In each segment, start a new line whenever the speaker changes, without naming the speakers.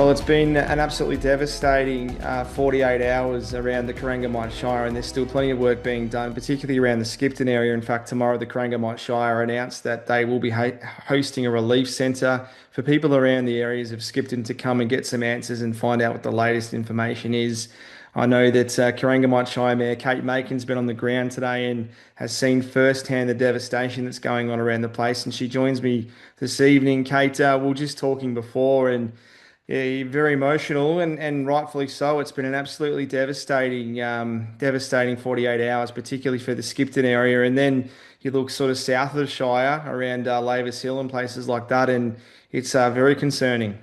Well, it's been an absolutely devastating 48 hours around the Corangamite Shire, and there's still plenty of work being done, particularly around the Skipton area. In fact, tomorrow the Corangamite Shire announced that they will be hosting a relief centre for people around the areas of Skipton to come and get some answers and find out what the latest information is. I know that Corangamite Shire Mayor Kate Makin's been on the ground today and has seen firsthand the devastation that's going on around the place, and she joins me this evening. Kate, we were just talking before, and yeah, you're very emotional, and rightfully so. It's been an absolutely devastating 48 hours, particularly for the Skipton area. And then you look sort of south of the Shire, around Lavis Hill and places like that, and it's very concerning.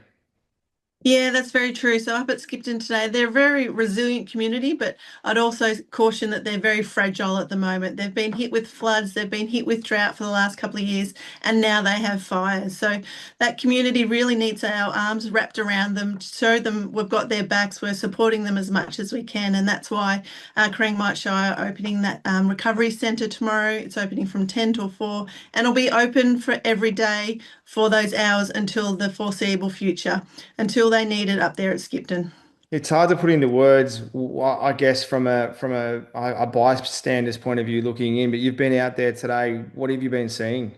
Yeah, that's very true. So up at Skipton today, they're a very resilient community, but I'd also caution that they're very fragile at the moment. They've been hit with floods, they've been hit with drought for the last couple of years, and now they have fires. So that community really needs our arms wrapped around them, to show them we've got their backs, we're supporting them as much as we can, and that's why Corangamite Shire are opening that recovery centre tomorrow. It's opening from 10 till 4, and it'll be open for every day for those hours until the foreseeable future, until they need it up there at Skipton.
It's hard to put into words, I guess, from a bystander's point of view looking in. But you've been out there today. What have you been seeing?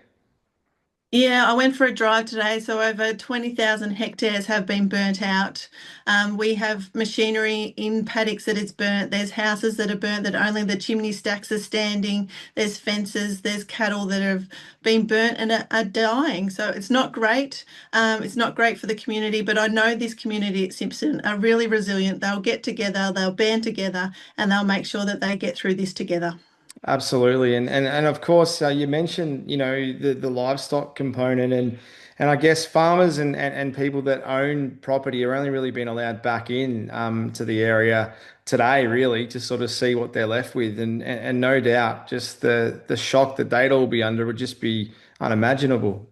Yeah, I went for a drive today, so over 20,000 hectares have been burnt out. We have machinery in paddocks that is burnt. There's houses that are burnt that only the chimney stacks are standing. There's fences, there's cattle that have been burnt and are dying. So it's not great. It's not great for the community, but I know this community at Simpson are really resilient. They'll get together, they'll band together, and they'll make sure that they get through this together.
Absolutely, and of course, you mentioned the livestock component, and I guess farmers and people that own property are only really being allowed back in to the area today, really, to sort of see what they're left with, and no doubt, just the shock that they'd all be under would just be unimaginable.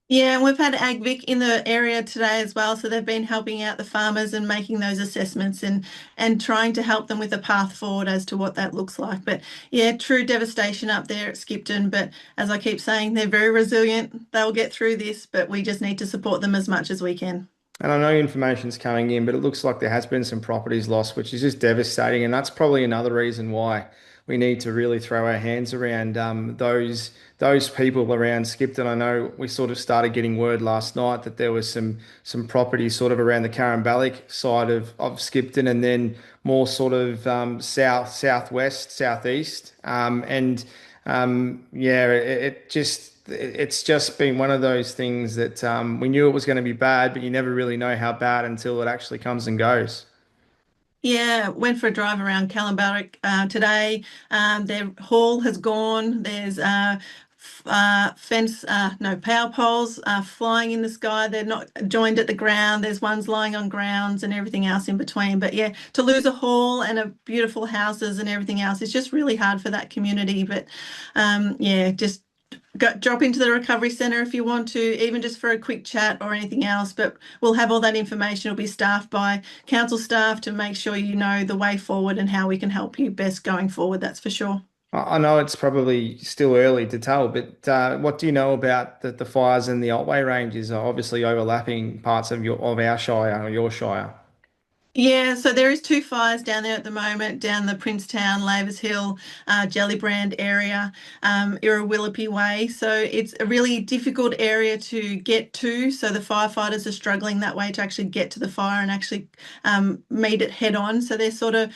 Yeah, and we've had AgVic in the area today as well, so they've been helping out the farmers and making those assessments and trying to help them with a path forward as to what that looks like. But yeah, true devastation up there at Skipton. But as I keep saying, they're very resilient. They'll get through this, but we just need to support them as much as we can.
And I know information's coming in, but it looks like there has been some properties lost, which is just devastating. And that's probably another reason why we need to really throw our hands around those people around Skipton. I know we sort of started getting word last night that there was some properties sort of around the Caramballic side of Skipton, and then more sort of southwest, southeast. Yeah, it's just been one of those things that we knew it was going to be bad, but you never really know how bad until it actually comes and goes.
Yeah, went for a drive around Calambarrick today. Their hall has gone. There's fence, no power poles flying in the sky. They're not joined at the ground. There's ones lying on grounds and everything else in between. But yeah, to lose a hall and a beautiful houses and everything else is just really hard for that community. But yeah, just drop into the recovery centre if you want to, even just for a quick chat or anything else. But we'll have all that information. It'll be staffed by council staff to make sure you know the way forward and how we can help you best going forward. That's for sure.
I know it's probably still early to tell, but what do you know about the fires in the Otway Ranges are obviously overlapping parts of our shire or your shire?
Yeah, so there is two fires down there at the moment, down the Princetown, Lavers Hill, Jellybrand area, Irrawillipy Way. So it's a really difficult area to get to. So the firefighters are struggling that way to actually get to the fire and actually meet it head on. So they're sort of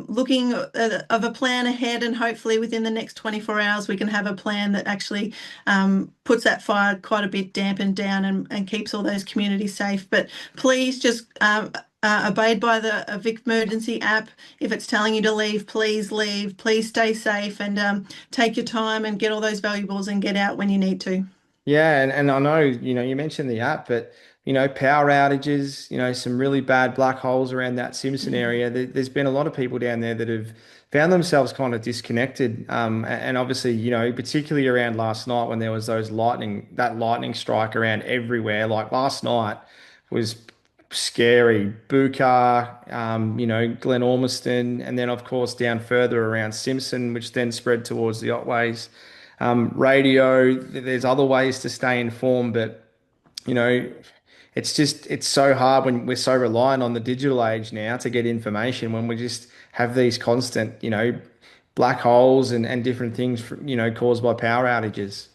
looking of a plan ahead, and hopefully within the next 24 hours we can have a plan that actually puts that fire quite a bit dampened down and keeps all those communities safe. But please just obeyed by the Vic Emergency app. If it's telling you to leave, please leave. Please stay safe and take your time and get all those valuables and get out when you need to.
Yeah, and I know, you mentioned the app, but power outages, some really bad black holes around that Simpson area. There's been a lot of people down there that have found themselves kind of disconnected. And obviously, particularly around last night when there was that lightning strike around everywhere. Like last night was scary. Bukar, Glen Ormiston, and then of course down further around Simpson, which then spread towards the Otways. Radio, there's other ways to stay informed, but you know, it's so hard when we're so reliant on the digital age now to get information when we just have these constant, black holes and different things, caused by power outages.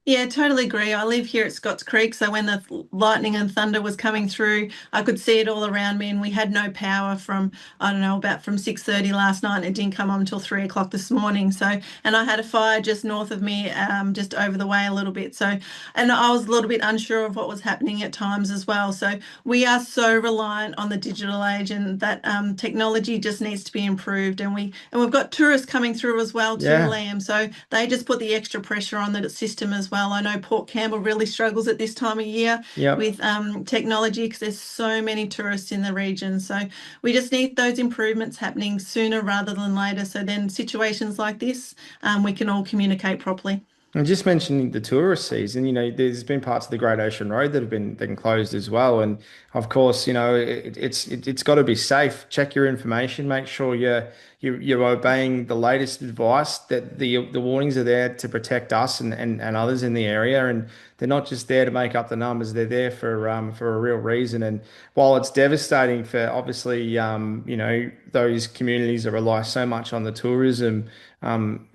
Yeah, totally agree. I live here at Scotts Creek, so when the lightning and thunder was coming through, I could see it all around me, and we had no power from, I don't know, about from 6:30 last night, and it didn't come on until 3 o'clock this morning. So, and I had a fire just north of me, just over the way a little bit. So, and I was a little bit unsure of what was happening at times as well. So we are so reliant on the digital age, and that technology just needs to be improved. And we've got tourists coming through as well too,
Yeah.
Liam. So they just put the extra pressure on the system as well. I know Port Campbell really struggles at this time of year
Yep.
with technology because there's so many tourists in the region. So we just need those improvements happening sooner rather than later. So then situations like this, we can all communicate properly.
And just mentioning the tourist season, there's been parts of the Great Ocean Road that have been closed as well. And of course, it's got to be safe. Check your information. Make sure you're obeying the latest advice. That the warnings are there to protect us and others in the area. And they're not just there to make up the numbers. They're there for a real reason. And while it's devastating for obviously those communities that rely so much on the tourism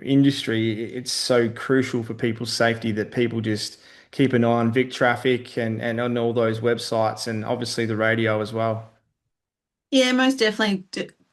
industry, it's so crucial for people's safety that people just keep an eye on Vic Traffic and on all those websites and obviously the radio as well.
Yeah, most definitely.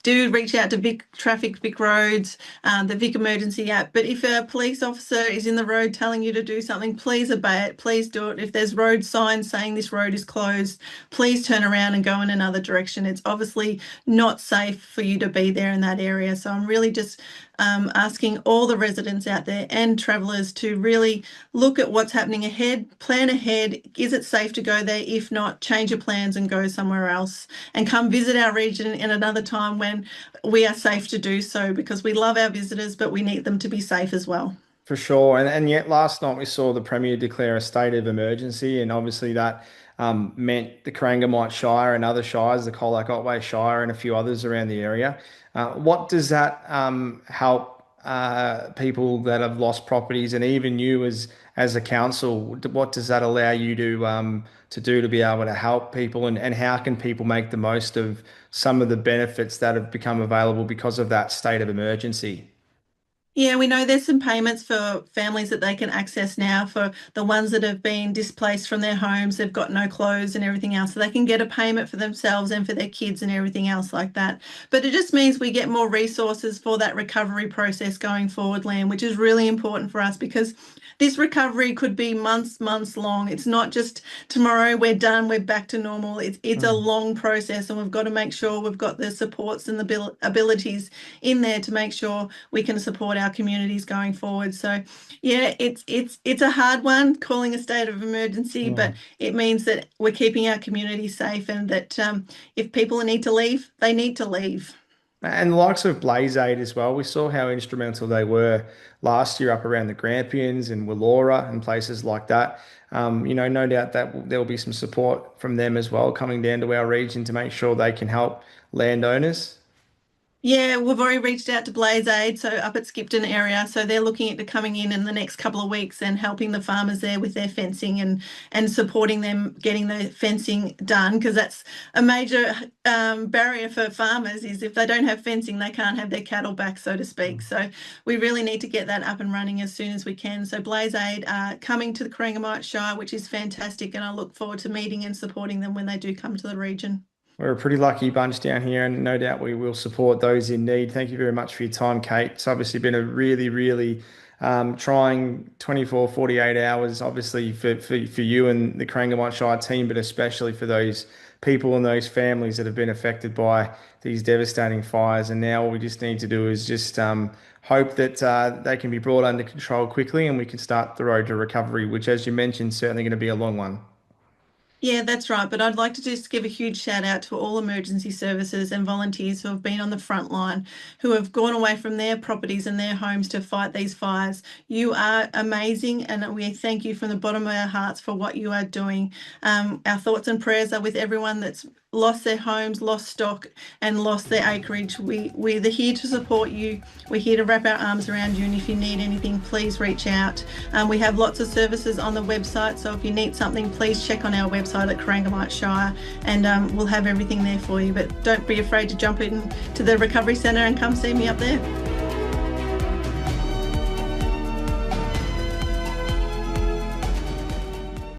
Do reach out to Vic Traffic, Vic Roads, the Vic Emergency app. But if a police officer is in the road telling you to do something, please obey it. Please do it. If there's road signs saying this road is closed, please turn around and go in another direction. It's obviously not safe for you to be there in that area. So I'm really just asking all the residents out there and travellers to really look at what's happening ahead, plan ahead. Is it safe to go there? If not, change your plans and go somewhere else and come visit our region in another time when we are safe to do so because we love our visitors, but we need them to be safe as well.
For sure. And yet last night we saw the Premier declare a state of emergency, and obviously that meant the Corangamite Shire and other shires, the Colac Otway Shire and a few others around the area. What does that help people that have lost properties, and even you as a council? What does that allow you to do to be able to help people, and how can people make the most of some of the benefits that have become available because of that state of emergency?
Yeah, we know there's some payments for families that they can access now for the ones that have been displaced from their homes. They've got no clothes and everything else. So they can get a payment for themselves and for their kids and everything else like that. But it just means we get more resources for that recovery process going forward, Liam, which is really important for us because this recovery could be months long. It's not just tomorrow we're done, we're back to normal. It's a
Mm.
long process, and we've got to make sure we've got the supports and the abilities in there to make sure we can support our communities going forward. So yeah, it's a hard one calling a state of emergency, but
Mm.
it means that we're keeping our community safe and that if people need to leave, they need to leave.
And the likes of Blaze Aid as well. We saw how instrumental they were last year up around the Grampians and Wallora and places like that. No doubt that there will be some support from them as well coming down to our region to make sure they can help landowners.
Yeah, we've already reached out to Blaze Aid, so up at Skipton area. So they're looking at coming in the next couple of weeks and helping the farmers there with their fencing and supporting them getting the fencing done because that's a major barrier for farmers is if they don't have fencing, they can't have their cattle back, so to speak. So we really need to get that up and running as soon as we can. So Blaze Aid are coming to the Corangamite Shire, which is fantastic, and I look forward to meeting and supporting them when they do come to the region.
We're a pretty lucky bunch down here, and no doubt we will support those in need. Thank you very much for your time, Kate. It's obviously been a really trying 24, 48 hours, obviously for you and the Corangamite Shire team, but especially for those people and those families that have been affected by these devastating fires. And now all we just need to do is just hope that they can be brought under control quickly and we can start the road to recovery, which, as you mentioned, is certainly going to be a long one.
Yeah, that's right. But I'd like to just give a huge shout out to all emergency services and volunteers who have been on the front line, who have gone away from their properties and their homes to fight these fires. You are amazing, and we thank you from the bottom of our hearts for what you are doing. Our thoughts and prayers are with everyone that's lost their homes, lost stock, and lost their acreage. We're here to support you. We're here to wrap our arms around you, and if you need anything, please reach out. We have lots of services on the website, so if you need something, please check on our website at Corangamite Shire, and we'll have everything there for you. But don't be afraid to jump in to the recovery centre and come see me up there.